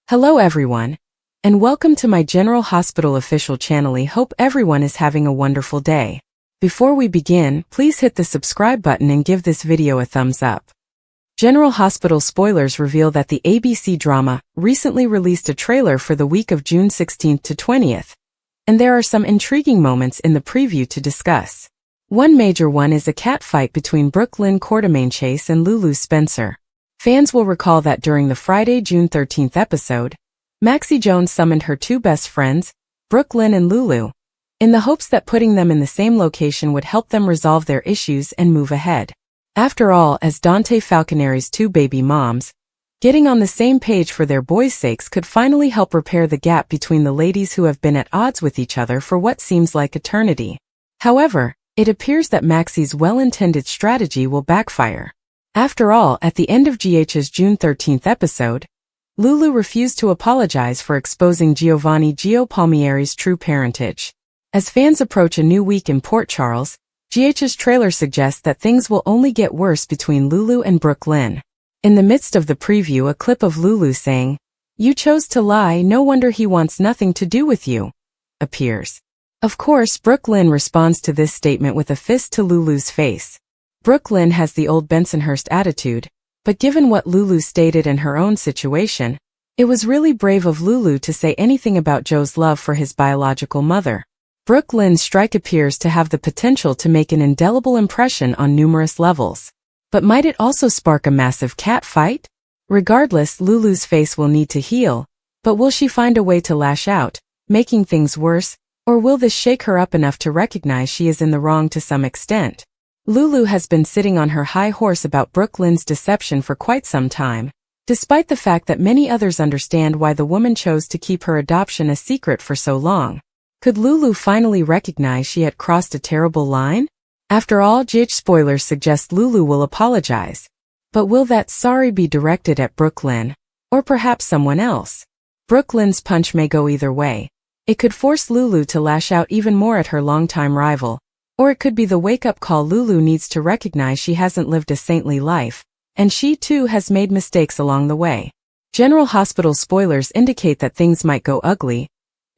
Hello everyone, and welcome to my General Hospital official channel. I hope everyone is having a wonderful day. Before we begin, please hit the subscribe button and give this video a thumbs up. General Hospital spoilers reveal that the ABC drama recently released a trailer for the week of June 16th to 20th, and there are some intriguing moments in the preview to discuss. One major one is a cat fight between Brook, Lynn Quartermaine Chase and Lulu Spencer. Fans will recall that during the Friday, June 13th episode, Maxie Jones summoned her two best friends, Brook, Lynn and Lulu, in the hopes that putting them in the same location would help them resolve their issues and move ahead. After all, as Dante Falconeri's two baby moms, getting on the same page for their boys' sakes could finally help repair the gap between the ladies who have been at odds with each other for what seems like eternity. However, it appears that Maxie's well-intended strategy will backfire. After all, at the end of GH's June 13th episode, Lulu refused to apologize for exposing Giovanni Gio Palmieri's true parentage. As fans approach a new week in Port Charles, GH's trailer suggests that things will only get worse between Lulu and Brook Lynn. In the midst of the preview, a clip of Lulu saying, "You chose to lie, no wonder he wants nothing to do with you," appears. Of course, Brook Lynn responds to this statement with a fist to Lulu's face. Brook Lynn has the old Bensonhurst attitude, but given what Lulu stated in her own situation, it was really brave of Lulu to say anything about Joe's love for his biological mother. Brook Lynn's strike appears to have the potential to make an indelible impression on numerous levels. But might it also spark a massive cat fight? Regardless, Lulu's face will need to heal, but will she find a way to lash out, making things worse, or will this shake her up enough to recognize she is in the wrong to some extent? Lulu has been sitting on her high horse about Brook Lynn's deception for quite some time, despite the fact that many others understand why the woman chose to keep her adoption a secret for so long. Could Lulu finally recognize she had crossed a terrible line? After all, GH spoilers suggest Lulu will apologize. But will that sorry be directed at Brook Lynn, or perhaps someone else? Brook Lynn's punch may go either way. It could force Lulu to lash out even more at her longtime rival, or it could be the wake-up call Lulu needs to recognize she hasn't lived a saintly life, and she too has made mistakes along the way. General Hospital spoilers indicate that things might go ugly,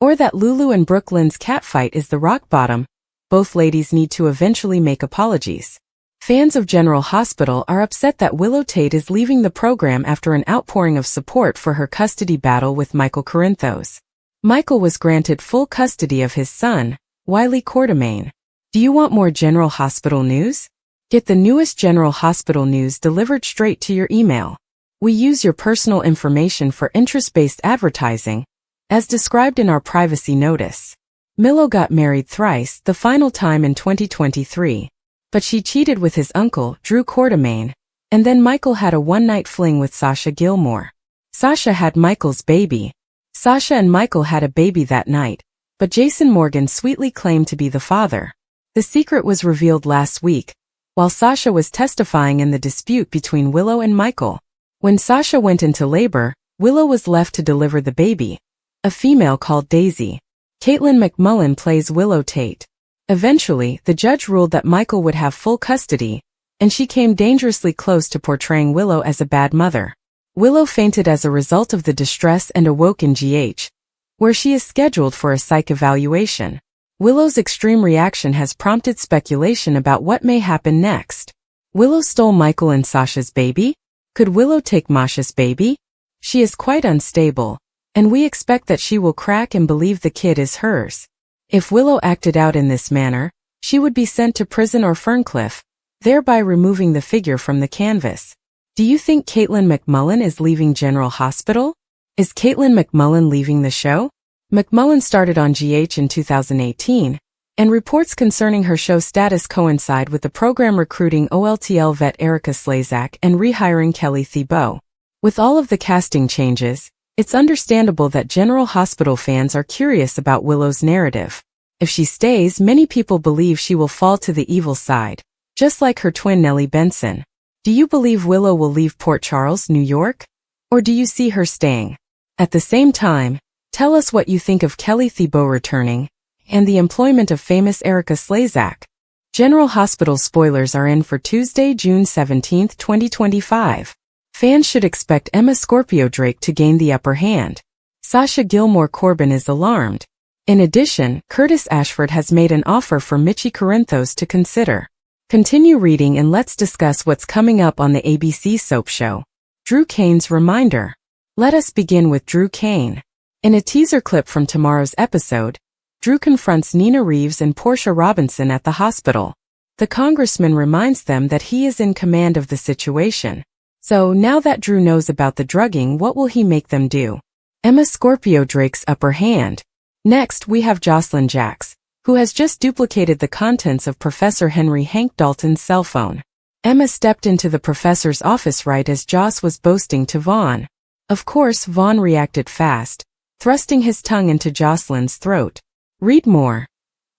or that Lulu and Brook Lynn's catfight is the rock bottom. Both ladies need to eventually make apologies. Fans of General Hospital are upset that Willow Tate is leaving the program after an outpouring of support for her custody battle with Michael Corinthos. Michael was granted full custody of his son, Wiley Quartermaine. Do you want more General Hospital news? Get the newest General Hospital news delivered straight to your email. We use your personal information for interest-based advertising, as described in our privacy notice. Milo got married thrice, the final time in 2023. But she cheated with his uncle, Drew Quartermaine, and then Michael had a one-night fling with Sasha Gilmore. Sasha had Michael's baby. Sasha and Michael had a baby that night, but Jason Morgan sweetly claimed to be the father. The secret was revealed last week, while Sasha was testifying in the dispute between Willow and Michael. When Sasha went into labor, Willow was left to deliver the baby, a female called Daisy. Caitlin McMullen plays Willow Tate. Eventually, the judge ruled that Michael would have full custody, and she came dangerously close to portraying Willow as a bad mother. Willow fainted as a result of the distress and awoke in GH, where she is scheduled for a psych evaluation. Willow's extreme reaction has prompted speculation about what may happen next. Willow stole Michael and Sasha's baby? Could Willow take Masha's baby? She is quite unstable, and we expect that she will crack and believe the kid is hers. If Willow acted out in this manner, she would be sent to prison or Ferncliff, thereby removing the figure from the canvas. Do you think Caitlin McMullen is leaving General Hospital? Is Caitlin McMullen leaving the show? McMullen started on GH in 2018, and reports concerning her show status coincide with the program recruiting OLTL vet Erica Slezak and rehiring Kelly Thibault. With all of the casting changes, it's understandable that General Hospital fans are curious about Willow's narrative. If she stays, many people believe she will fall to the evil side, just like her twin Nellie Benson. Do you believe Willow will leave Port Charles, New York? Or do you see her staying? At the same time, tell us what you think of Kelly Thibault returning, and the employment of famous Erica Slezak. General Hospital spoilers are in for Tuesday, June 17, 2025. Fans should expect Emma Scorpio Drake to gain the upper hand. Sasha Gilmore Corbin is alarmed. In addition, Curtis Ashford has made an offer for Michi Corinthos to consider. Continue reading and let's discuss what's coming up on the ABC soap show. Drew Cain's reminder. Let us begin with Drew Cain. In a teaser clip from tomorrow's episode, Drew confronts Nina Reeves and Portia Robinson at the hospital. The congressman reminds them that he is in command of the situation. So now that Drew knows about the drugging, what will he make them do? Emma Scorpio Drake's upper hand. Next, we have Jocelyn Jacks, who has just duplicated the contents of Professor Henry Hank Dalton's cell phone. Emma stepped into the professor's office right as Joss was boasting to Vaughn. Of course, Vaughn reacted fast, thrusting his tongue into Jocelyn's throat. Read more.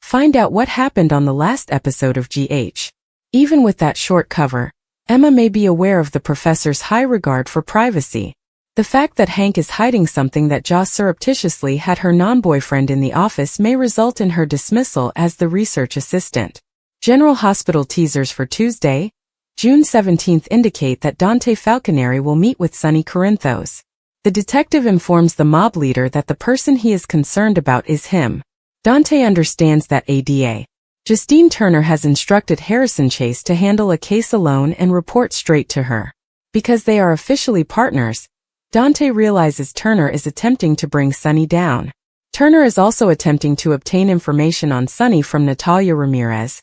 Find out what happened on the last episode of GH. Even with that short cover, Emma may be aware of the professor's high regard for privacy. The fact that Hank is hiding something that Joss surreptitiously had her non-boyfriend in the office may result in her dismissal as the research assistant. General Hospital teasers for Tuesday, June 17th indicate that Dante Falconeri will meet with Sonny Corinthos. The detective informs the mob leader that the person he is concerned about is him. Dante understands that ADA. Justine Turner has instructed Harrison Chase to handle a case alone and report straight to her. Because they are officially partners, Dante realizes Turner is attempting to bring Sonny down. Turner is also attempting to obtain information on Sonny from Natalia Ramirez.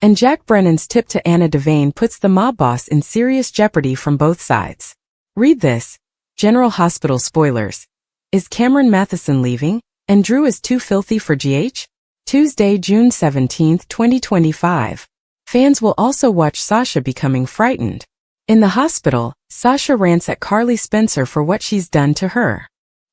And Jack Brennan's tip to Anna Devane puts the mob boss in serious jeopardy from both sides. Read this. General Hospital spoilers. Is Cameron Matheson leaving, and Drew is too filthy for GH? Tuesday, June 17, 2025. Fans will also watch Sasha becoming frightened. In the hospital, Sasha rants at Carly Spencer for what she's done to her.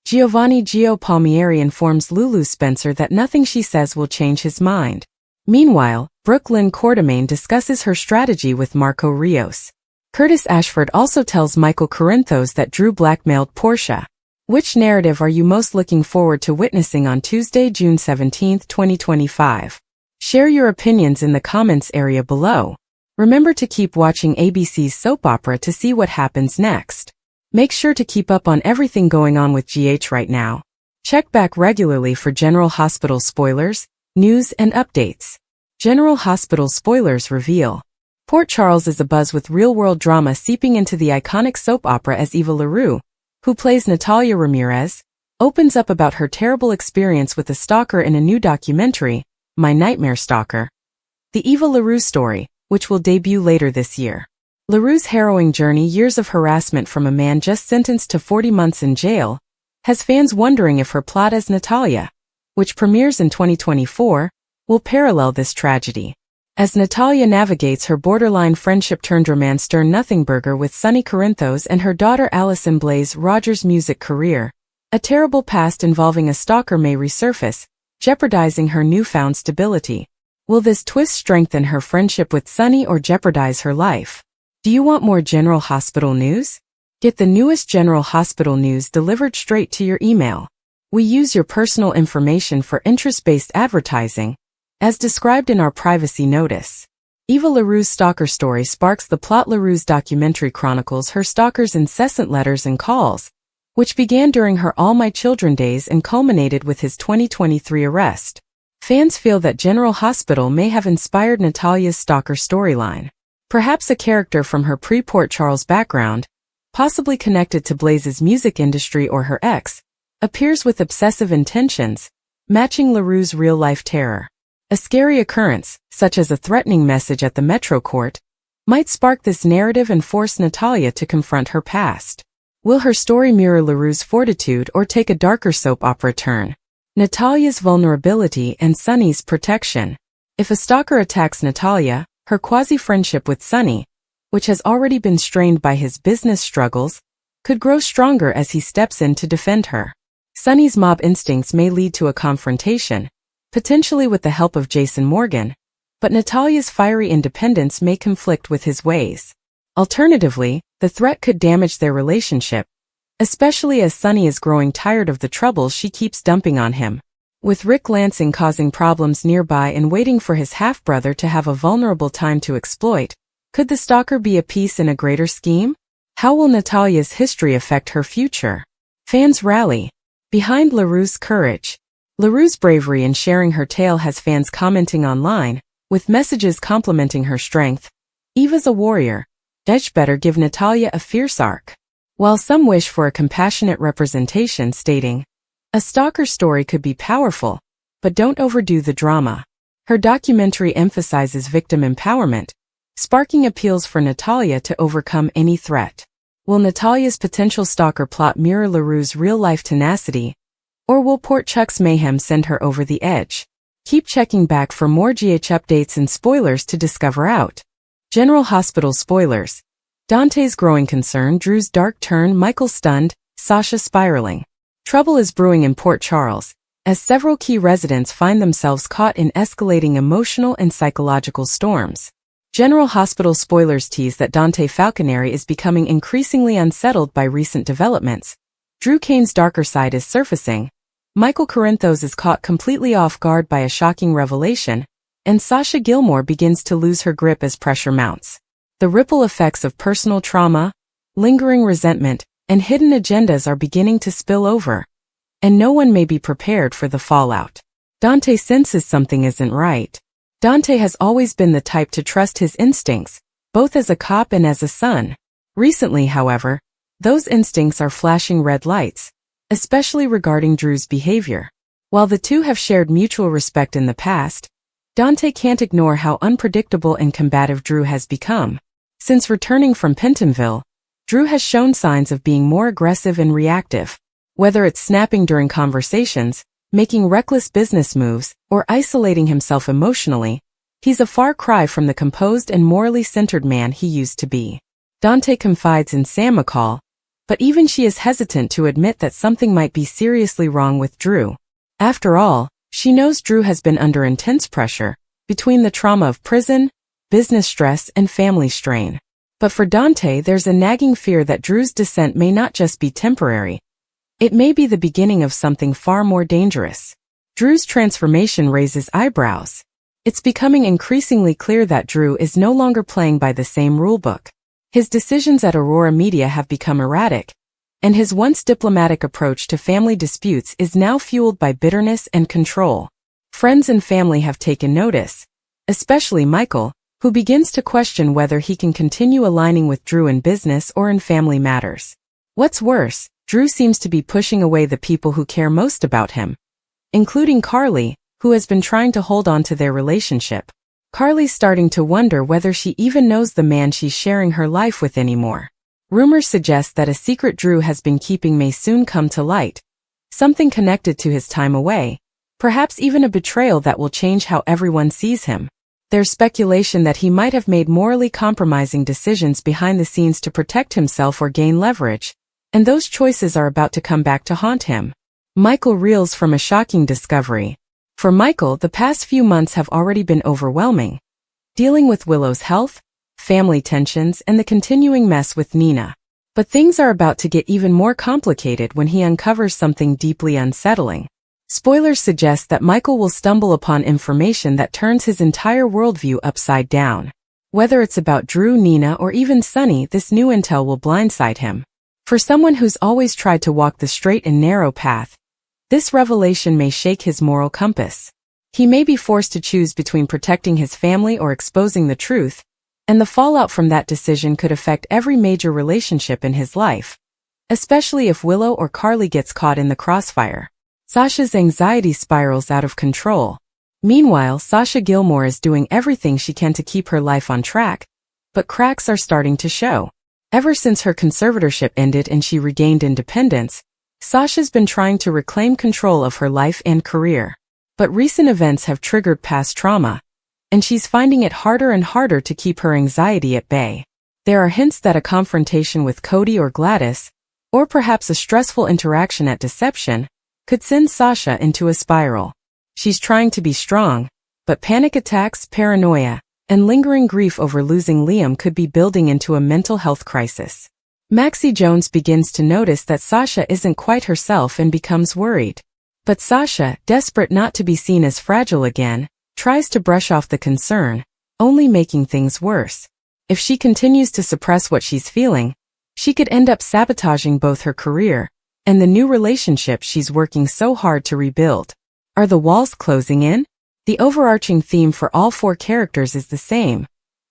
Giovanni Gio Palmieri informs Lulu Spencer that nothing she says will change his mind. Meanwhile, Brook Lynn Quartermain discusses her strategy with Marco Rios. Curtis Ashford also tells Michael Corinthos that Drew blackmailed Portia. Which narrative are you most looking forward to witnessing on Tuesday, June 17, 2025? Share your opinions in the comments area below. Remember to keep watching ABC's soap opera to see what happens next. Make sure to keep up on everything going on with GH right now. Check back regularly for General Hospital spoilers, news and updates. General Hospital spoilers reveal. Port Charles is abuzz with real-world drama seeping into the iconic soap opera as Eva LaRue, who plays Natalia Ramirez, opens up about her terrible experience with a stalker in a new documentary, My Nightmare Stalker. The Eva LaRue story, which will debut later this year. LaRue's harrowing journey, years of harassment from a man just sentenced to 40 months in jail, has fans wondering if her plot as Natalia, which premieres in 2024, will parallel this tragedy. As Natalia navigates her borderline friendship-turned-romance Stern-Nothing burger with Sonny Corinthos and her daughter Allison Blaze Rogers' music career, a terrible past involving a stalker may resurface, jeopardizing her newfound stability. Will this twist strengthen her friendship with Sonny or jeopardize her life? Do you want more General Hospital news? Get the newest General Hospital news delivered straight to your email. We use your personal information for interest-based advertising, as described in our privacy notice. Eva LaRue's stalker story sparks the plot. LaRue's documentary chronicles her stalker's incessant letters and calls, which began during her All My Children days and culminated with his 2023 arrest. Fans feel that General Hospital may have inspired Natalia's stalker storyline. Perhaps a character from her pre-Port Charles background, possibly connected to Blaze's music industry or her ex, appears with obsessive intentions, matching LaRue's real-life terror. A scary occurrence, such as a threatening message at the Metro Court, might spark this narrative and force Natalia to confront her past. Will her story mirror LaRue's fortitude or take a darker soap opera turn? Natalia's vulnerability and Sonny's protection. If a stalker attacks Natalia, her quasi-friendship with Sonny, which has already been strained by his business struggles, could grow stronger as he steps in to defend her. Sonny's mob instincts may lead to a confrontation, potentially with the help of Jason Morgan, but Natalia's fiery independence may conflict with his ways. Alternatively, the threat could damage their relationship, especially as Sonny is growing tired of the troubles she keeps dumping on him. With Rick Lansing causing problems nearby and waiting for his half-brother to have a vulnerable time to exploit, could the stalker be a piece in a greater scheme? How will Natalia's history affect her future? Fans rally behind Larue's courage. Larue's bravery in sharing her tale has fans commenting online, with messages complimenting her strength. Eva's a warrior. Edge better give Natalia a fierce arc. While some wish for a compassionate representation, stating, a stalker story could be powerful, but don't overdo the drama. Her documentary emphasizes victim empowerment, sparking appeals for Natalia to overcome any threat. Will Natalia's potential stalker plot mirror Larue's real-life tenacity, or will Port Chuck's mayhem send her over the edge? Keep checking back for more GH updates and spoilers to discover out. General Hospital spoilers. Dante's growing concern, Drew's dark turn, Michael stunned, Sasha spiraling. Trouble is brewing in Port Charles, as several key residents find themselves caught in escalating emotional and psychological storms. General Hospital spoilers tease that Dante Falconeri is becoming increasingly unsettled by recent developments. Drew Kane's darker side is surfacing. Michael Corinthos is caught completely off guard by a shocking revelation, and Sasha Gilmore begins to lose her grip as pressure mounts. The ripple effects of personal trauma, lingering resentment, and hidden agendas are beginning to spill over, and no one may be prepared for the fallout. Dante senses something isn't right. Dante has always been the type to trust his instincts, both as a cop and as a son. Recently, however, those instincts are flashing red lights, especially regarding Drew's behavior. While the two have shared mutual respect in the past, Dante can't ignore how unpredictable and combative Drew has become. Since returning from Pentonville, Drew has shown signs of being more aggressive and reactive. Whether it's snapping during conversations, making reckless business moves, or isolating himself emotionally, he's a far cry from the composed and morally centered man he used to be. Dante confides in Sam McCall, but even she is hesitant to admit that something might be seriously wrong with Drew. After all, she knows Drew has been under intense pressure, between the trauma of prison, business stress, and family strain. But for Dante, there's a nagging fear that Drew's descent may not just be temporary. It may be the beginning of something far more dangerous. Drew's transformation raises eyebrows. It's becoming increasingly clear that Drew is no longer playing by the same rulebook. His decisions at Aurora Media have become erratic, and his once diplomatic approach to family disputes is now fueled by bitterness and control. Friends and family have taken notice, especially Michael, who begins to question whether he can continue aligning with Drew in business or in family matters. What's worse, Drew seems to be pushing away the people who care most about him, including Carly, who has been trying to hold on to their relationship. Carly's starting to wonder whether she even knows the man she's sharing her life with anymore. Rumors suggest that a secret Drew has been keeping may soon come to light, something connected to his time away, perhaps even a betrayal that will change how everyone sees him. There's speculation that he might have made morally compromising decisions behind the scenes to protect himself or gain leverage, and those choices are about to come back to haunt him. Michael reels from a shocking discovery. For Michael, the past few months have already been overwhelming, dealing with Willow's health, family tensions, and the continuing mess with Nina. But things are about to get even more complicated when he uncovers something deeply unsettling. Spoilers suggest that Michael will stumble upon information that turns his entire worldview upside down. Whether it's about Drew, Nina, or even Sunny, this new intel will blindside him. For someone who's always tried to walk the straight and narrow path, this revelation may shake his moral compass. He may be forced to choose between protecting his family or exposing the truth, and the fallout from that decision could affect every major relationship in his life, especially if Willow or Carly gets caught in the crossfire. Sasha's anxiety spirals out of control. Meanwhile, Sasha Gilmore is doing everything she can to keep her life on track, but cracks are starting to show. Ever since her conservatorship ended and she regained independence, Sasha's been trying to reclaim control of her life and career. But recent events have triggered past trauma, and she's finding it harder and harder to keep her anxiety at bay. There are hints that a confrontation with Cody or Gladys, or perhaps a stressful interaction at Deception, could send Sasha into a spiral. She's trying to be strong, but panic attacks, paranoia, and lingering grief over losing Liam could be building into a mental health crisis. Maxie Jones begins to notice that Sasha isn't quite herself and becomes worried. But Sasha, desperate not to be seen as fragile again, tries to brush off the concern, only making things worse. If she continues to suppress what she's feeling, She could end up sabotaging both her career and the new relationship she's working so hard to rebuild. Are the walls closing in? The overarching theme for all 4 characters is the same: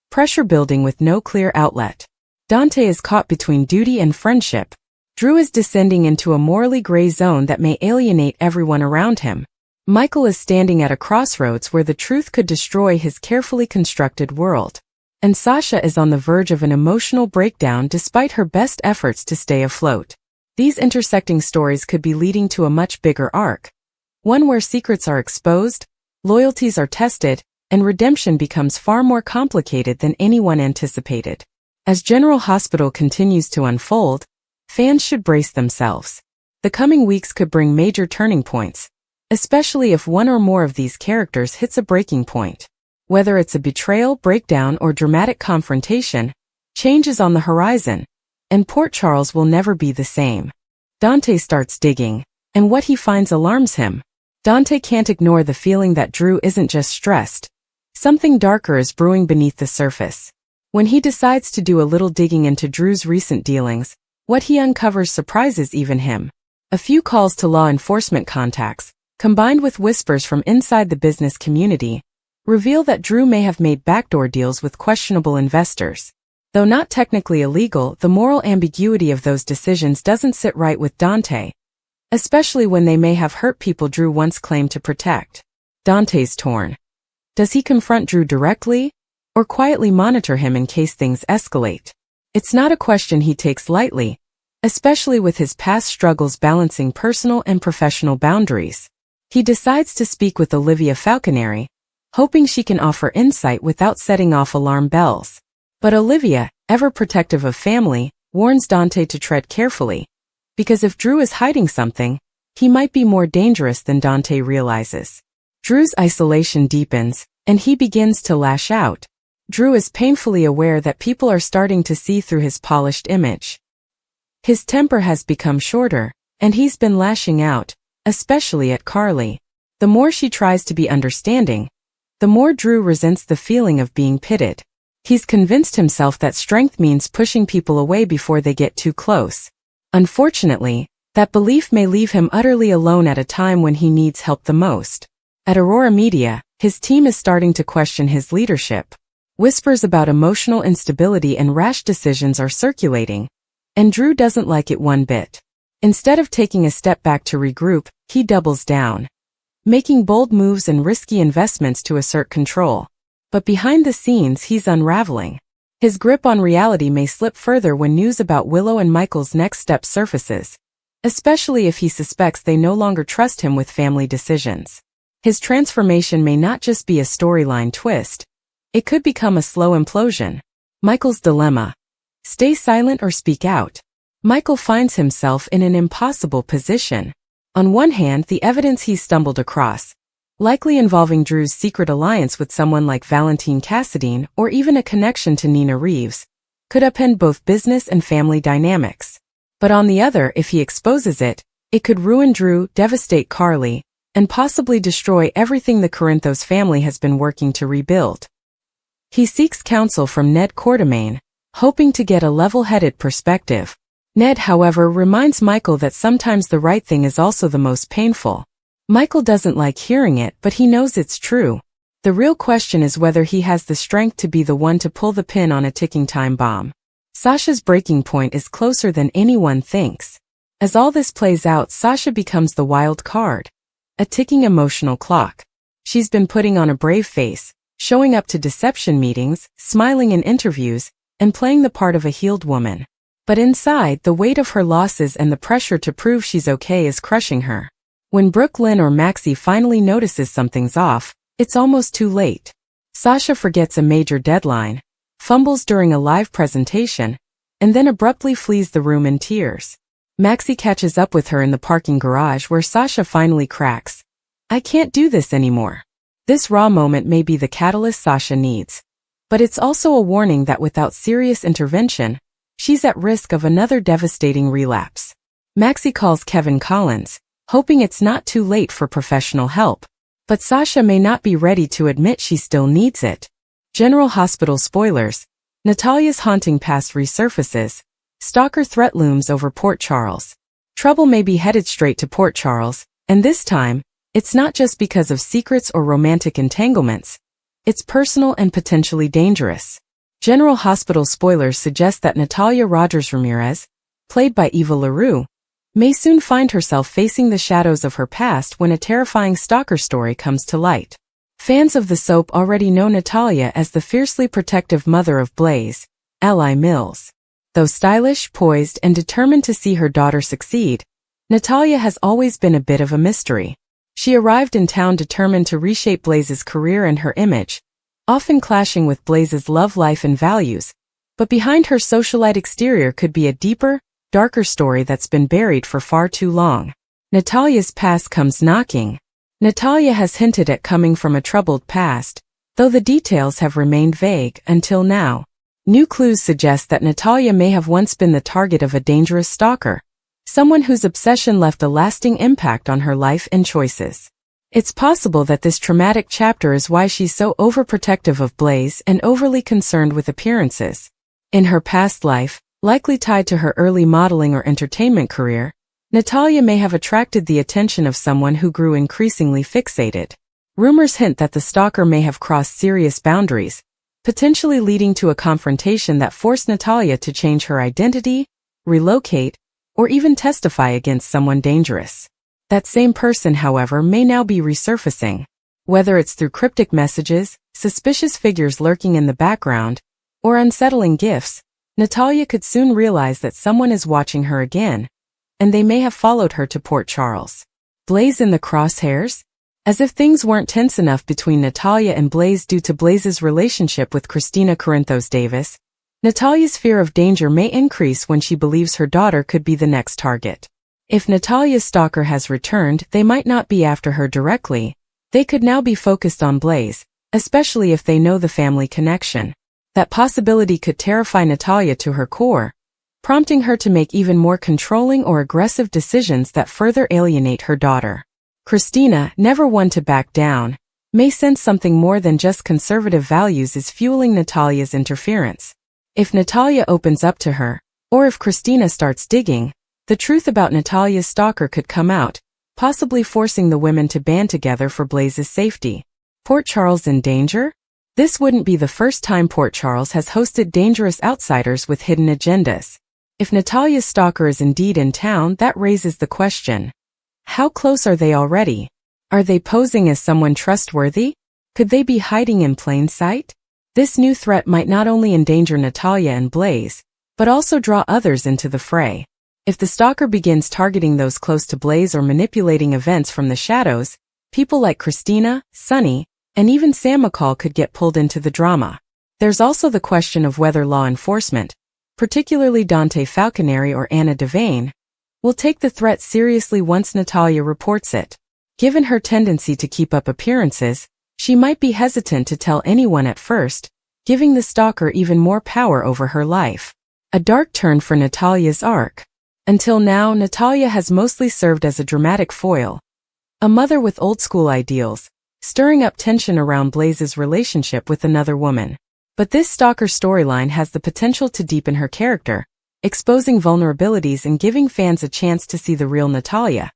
pressure building with no clear outlet. Dante is caught between duty and friendship. Drew is descending into a morally gray zone that may alienate everyone around him. Michael is standing at a crossroads where the truth could destroy his carefully constructed world. And Sasha is on the verge of an emotional breakdown despite her best efforts to stay afloat. These intersecting stories could be leading to a much bigger arc. One where secrets are exposed, loyalties are tested, and redemption becomes far more complicated than anyone anticipated. As General Hospital continues to unfold, fans should brace themselves. The coming weeks could bring major turning points, especially if one or more of these characters hits a breaking point. Whether it's a betrayal, breakdown, or dramatic confrontation, change is on the horizon, and Port Charles will never be the same. Dante starts digging, and what he finds alarms him. Dante can't ignore the feeling that Drew isn't just stressed. Something darker is brewing beneath the surface. When he decides to do a little digging into Drew's recent dealings, what he uncovers surprises even him. A few calls to law enforcement contacts, combined with whispers from inside the business community, reveal that Drew may have made backdoor deals with questionable investors. Though not technically illegal, the moral ambiguity of those decisions doesn't sit right with Dante, especially when they may have hurt people Drew once claimed to protect. Dante's torn. Does he confront Drew directly, or quietly monitor him in case things escalate? It's not a question he takes lightly, especially with his past struggles balancing personal and professional boundaries. He decides to speak with Olivia Falconeri, hoping she can offer insight without setting off alarm bells. But Olivia, ever protective of family, warns Dante to tread carefully, because if Drew is hiding something, he might be more dangerous than Dante realizes. Drew's isolation deepens, and he begins to lash out. Drew is painfully aware that people are starting to see through his polished image. His temper has become shorter, and he's been lashing out, especially at Carly. The more she tries to be understanding, the more Drew resents the feeling of being pitted. He's convinced himself that strength means pushing people away before they get too close. Unfortunately, that belief may leave him utterly alone at a time when he needs help the most. At Aurora Media, his team is starting to question his leadership. Whispers about emotional instability and rash decisions are circulating, and Drew doesn't like it one bit. Instead of taking a step back to regroup, he doubles down, making bold moves and risky investments to assert control. But behind the scenes, he's unraveling. His grip on reality may slip further when news about Willow and Michael's next step surfaces, especially if he suspects they no longer trust him with family decisions. His transformation may not just be a storyline twist. It could become a slow implosion. Michael's dilemma. Stay silent or speak out. Michael finds himself in an impossible position. On one hand, the evidence he's stumbled across, likely involving Drew's secret alliance with someone like Valentine Cassadine or even a connection to Nina Reeves, could upend both business and family dynamics. But on the other, if he exposes it, it could ruin Drew, devastate Carly, and possibly destroy everything the Corinthos family has been working to rebuild. He seeks counsel from Ned Quartermain, hoping to get a level-headed perspective. Ned, however, reminds Michael that sometimes the right thing is also the most painful. Michael doesn't like hearing it, but he knows it's true. The real question is whether he has the strength to be the one to pull the pin on a ticking time bomb. Sasha's breaking point is closer than anyone thinks. As all this plays out, Sasha becomes the wild card, a ticking emotional clock. She's been putting on a brave face, showing up to deception meetings, smiling in interviews, and playing the part of a healed woman. But inside, the weight of her losses and the pressure to prove she's okay is crushing her. When Brook, Lynn, or Maxie finally notices something's off, it's almost too late. Sasha forgets a major deadline, fumbles during a live presentation, and then abruptly flees the room in tears. Maxie catches up with her in the parking garage where Sasha finally cracks. "I can't do this anymore." This raw moment may be the catalyst Sasha needs, but it's also a warning that without serious intervention, she's at risk of another devastating relapse. Maxie calls Kevin Collins, hoping it's not too late for professional help. But Sasha may not be ready to admit she still needs it. General Hospital spoilers. Natalia's haunting past resurfaces, Stalker threat looms over Port Charles. Trouble may be headed straight to Port Charles, and this time, it's not just because of secrets or romantic entanglements. It's personal and potentially dangerous. General Hospital spoilers suggest that Natalia Rogers Ramirez, played by Eva LaRue, may soon find herself facing the shadows of her past when a terrifying stalker story comes to light. Fans of the soap already know Natalia as the fiercely protective mother of Blaze, Ally Mills. Though stylish, poised, and determined to see her daughter succeed, Natalia has always been a bit of a mystery. She arrived in town determined to reshape Blaze's career and her image, often clashing with Blaze's love life and values, but behind her socialite exterior could be a deeper, darker story that's been buried for far too long. Natalia's past comes knocking. Natalia has hinted at coming from a troubled past, though the details have remained vague until now. New clues suggest that Natalia may have once been the target of a dangerous stalker, someone whose obsession left a lasting impact on her life and choices. It's possible that this traumatic chapter is why she's so overprotective of Blaze and overly concerned with appearances. In her past life, likely tied to her early modeling or entertainment career, Natalia may have attracted the attention of someone who grew increasingly fixated. Rumors hint that the stalker may have crossed serious boundaries, potentially leading to a confrontation that forced Natalia to change her identity, relocate, or even testify against someone dangerous. That same person, however, may now be resurfacing. Whether it's through cryptic messages, suspicious figures lurking in the background, or unsettling gifts, Natalia could soon realize that someone is watching her again, and they may have followed her to Port Charles. Blaze in the crosshairs? As if things weren't tense enough between Natalia and Blaze due to Blaze's relationship with Christina Corinthos Davis, Natalia's fear of danger may increase when she believes her daughter could be the next target. If Natalia's stalker has returned, they might not be after her directly. They could now be focused on Blaze, especially if they know the family connection. That possibility could terrify Natalia to her core, prompting her to make even more controlling or aggressive decisions that further alienate her daughter. Christina, never one to back down, may sense something more than just conservative values is fueling Natalia's interference. If Natalia opens up to her, or if Christina starts digging, the truth about Natalia's stalker could come out, possibly forcing the women to band together for Blaze's safety. Port Charles in danger? This wouldn't be the first time Port Charles has hosted dangerous outsiders with hidden agendas. If Natalia's stalker is indeed in town, that raises the question. How close are they already? Are they posing as someone trustworthy? Could they be hiding in plain sight? This new threat might not only endanger Natalia and Blaze, but also draw others into the fray. If the stalker begins targeting those close to Blaze or manipulating events from the shadows, people like Christina, Sunny, and even Sam McCall could get pulled into the drama. There's also the question of whether law enforcement, particularly Dante Falconeri or Anna Devane, will take the threat seriously once Natalia reports it. Given her tendency to keep up appearances, she might be hesitant to tell anyone at first, giving the stalker even more power over her life. A dark turn for Natalia's arc. Until now, Natalia has mostly served as a dramatic foil, a mother with old-school ideals, stirring up tension around Blaze's relationship with another woman. But this stalker storyline has the potential to deepen her character, exposing vulnerabilities and giving fans a chance to see the real Natalia.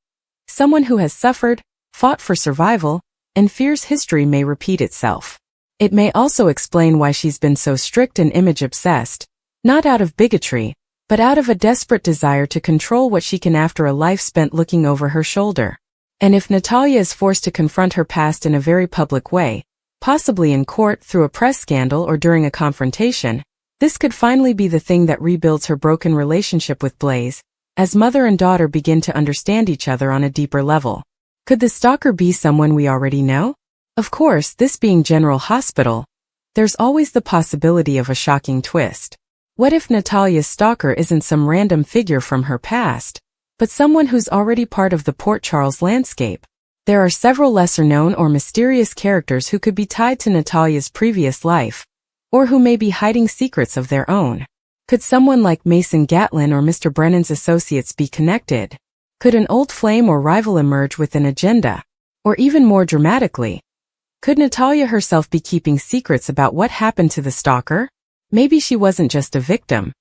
Someone who has suffered, fought for survival, and fears history may repeat itself. It may also explain why she's been so strict and image-obsessed, not out of bigotry, but out of a desperate desire to control what she can after a life spent looking over her shoulder. And if Natalia is forced to confront her past in a very public way, possibly in court, through a press scandal, or during a confrontation, this could finally be the thing that rebuilds her broken relationship with Blaze, as mother and daughter begin to understand each other on a deeper level. Could the stalker be someone we already know? Of course, this being General Hospital, there's always the possibility of a shocking twist. What if Natalia's stalker isn't some random figure from her past, but someone who's already part of the Port Charles landscape? There are several lesser-known or mysterious characters who could be tied to Natalia's previous life, or who may be hiding secrets of their own. Could someone like Mason Gatlin or Mr. Brennan's associates be connected? Could an old flame or rival emerge with an agenda? Or even more dramatically, could Natalia herself be keeping secrets about what happened to the stalker? Maybe she wasn't just a victim,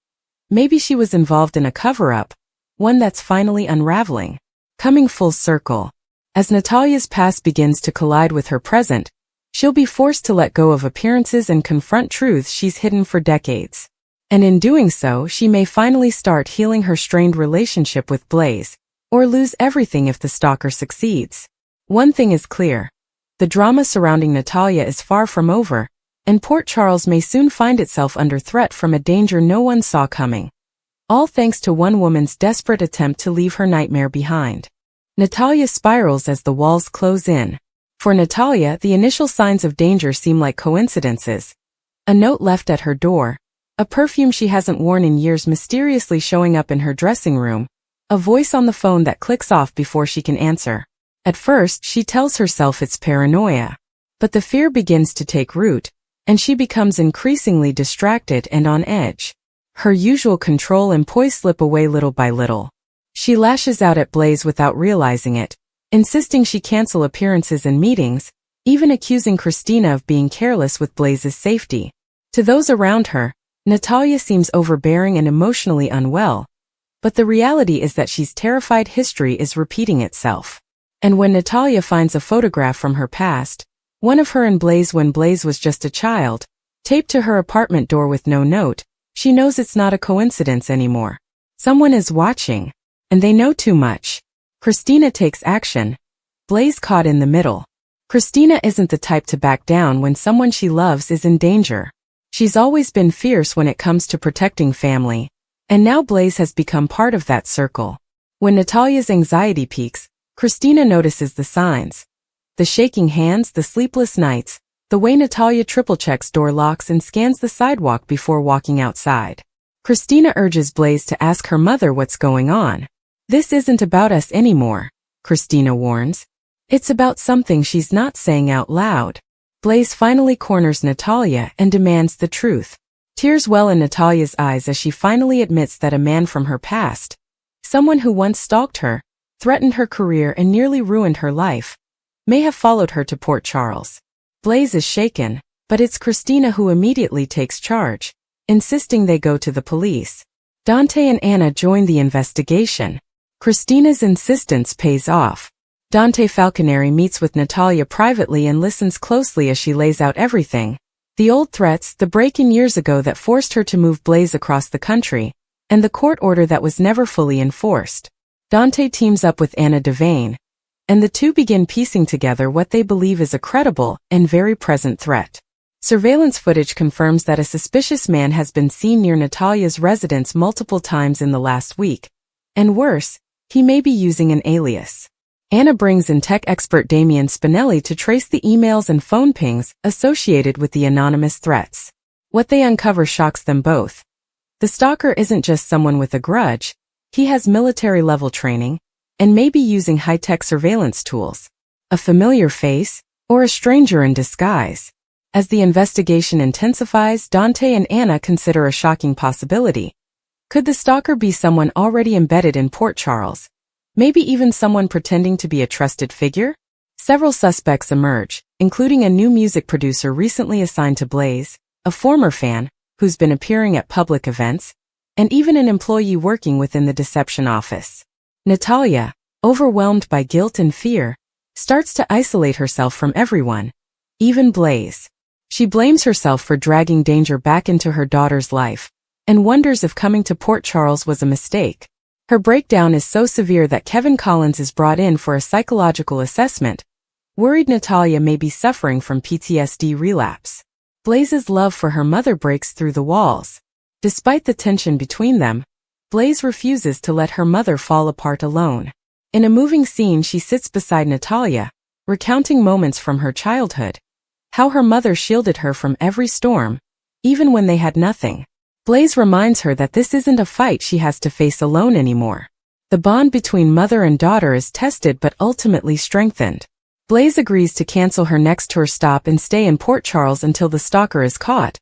Maybe she was involved in a cover-up, one that's finally unraveling. Coming full circle. As Natalia's past begins to collide with her present, she'll be forced to let go of appearances and confront truths she's hidden for decades. And in doing so, she may finally start healing her strained relationship with Blaze, or lose everything if the stalker succeeds. One thing is clear. The drama surrounding Natalia is far from over, and Port Charles may soon find itself under threat from a danger no one saw coming. All thanks to one woman's desperate attempt to leave her nightmare behind. Natalia spirals as the walls close in. For Natalia, the initial signs of danger seem like coincidences. A note left at her door, a perfume she hasn't worn in years mysteriously showing up in her dressing room, a voice on the phone that clicks off before she can answer. At first, she tells herself it's paranoia. But the fear begins to take root, and she becomes increasingly distracted and on edge. Her usual control and poise slip away little by little. She lashes out at Blaze without realizing it, insisting she cancel appearances and meetings, even accusing Christina of being careless with Blaze's safety. To those around her, Natalia seems overbearing and emotionally unwell, but the reality is that she's terrified history is repeating itself. And when Natalia finds a photograph from her past, one of her and Blaze when Blaze was just a child, taped to her apartment door with no note, she knows it's not a coincidence anymore. Someone is watching, and they know too much. Christina takes action. Blaze caught in the middle. Christina isn't the type to back down when someone she loves is in danger. She's always been fierce when it comes to protecting family, and now Blaze has become part of that circle. When Natalia's anxiety peaks, Christina notices the signs. The shaking hands, the sleepless nights, the way Natalia triple-checks door locks and scans the sidewalk before walking outside. Christina urges Blaze to ask her mother what's going on. This isn't about us anymore, Christina warns. It's about something she's not saying out loud. Blaze finally corners Natalia and demands the truth. Tears well in Natalia's eyes as she finally admits that a man from her past, someone who once stalked her, threatened her career and nearly ruined her life, may have followed her to Port Charles. Blaze is shaken, but it's Christina who immediately takes charge, insisting they go to the police. Dante and Anna join the investigation. Christina's insistence pays off. Dante Falconeri meets with Natalia privately and listens closely as she lays out everything. The old threats, the break-in years ago that forced her to move Blaze across the country, and the court order that was never fully enforced. Dante teams up with Anna Devane, and the two begin piecing together what they believe is a credible and very present threat. Surveillance footage confirms that a suspicious man has been seen near Natalia's residence multiple times in the last week. And worse, he may be using an alias. Anna brings in tech expert Damian Spinelli to trace the emails and phone pings associated with the anonymous threats. What they uncover shocks them both. The stalker isn't just someone with a grudge, he has military-level training, and may be using high-tech surveillance tools. A familiar face, or a stranger in disguise. As the investigation intensifies, Dante and Anna consider a shocking possibility. Could the stalker be someone already embedded in Port Charles? Maybe even someone pretending to be a trusted figure? Several suspects emerge, including a new music producer recently assigned to Blaze, a former fan, who's been appearing at public events, and even an employee working within the deception office. Natalia, overwhelmed by guilt and fear, starts to isolate herself from everyone, even Blaze. She blames herself for dragging danger back into her daughter's life, and wonders if coming to Port Charles was a mistake. Her breakdown is so severe that Kevin Collins is brought in for a psychological assessment, worried Natalia may be suffering from PTSD relapse. Blaze's love for her mother breaks through the walls. Despite the tension between them, Blaze refuses to let her mother fall apart alone. In a moving scene, she sits beside Natalia, recounting moments from her childhood, how her mother shielded her from every storm, even when they had nothing. Blaze reminds her that this isn't a fight she has to face alone anymore. The bond between mother and daughter is tested but ultimately strengthened. Blaze agrees to cancel her next tour stop and stay in Port Charles until the stalker is caught,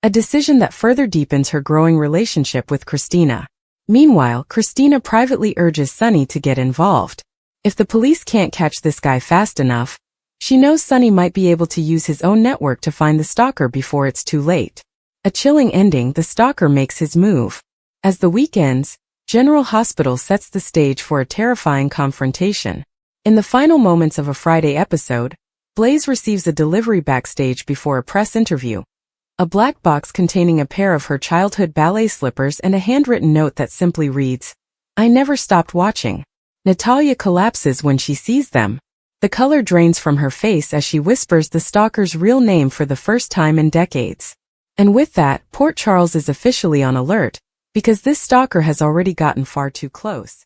a decision that further deepens her growing relationship with Christina. Meanwhile, Christina privately urges Sonny to get involved. If the police can't catch this guy fast enough, she knows Sonny might be able to use his own network to find the stalker before it's too late. A chilling ending, the stalker makes his move. As the week ends, General Hospital sets the stage for a terrifying confrontation. In the final moments of a Friday episode, Blaze receives a delivery backstage before a press interview. A black box containing a pair of her childhood ballet slippers and a handwritten note that simply reads, "I never stopped watching." Natalia collapses when she sees them. The color drains from her face as she whispers the stalker's real name for the first time in decades. And with that, Port Charles is officially on alert, because this stalker has already gotten far too close.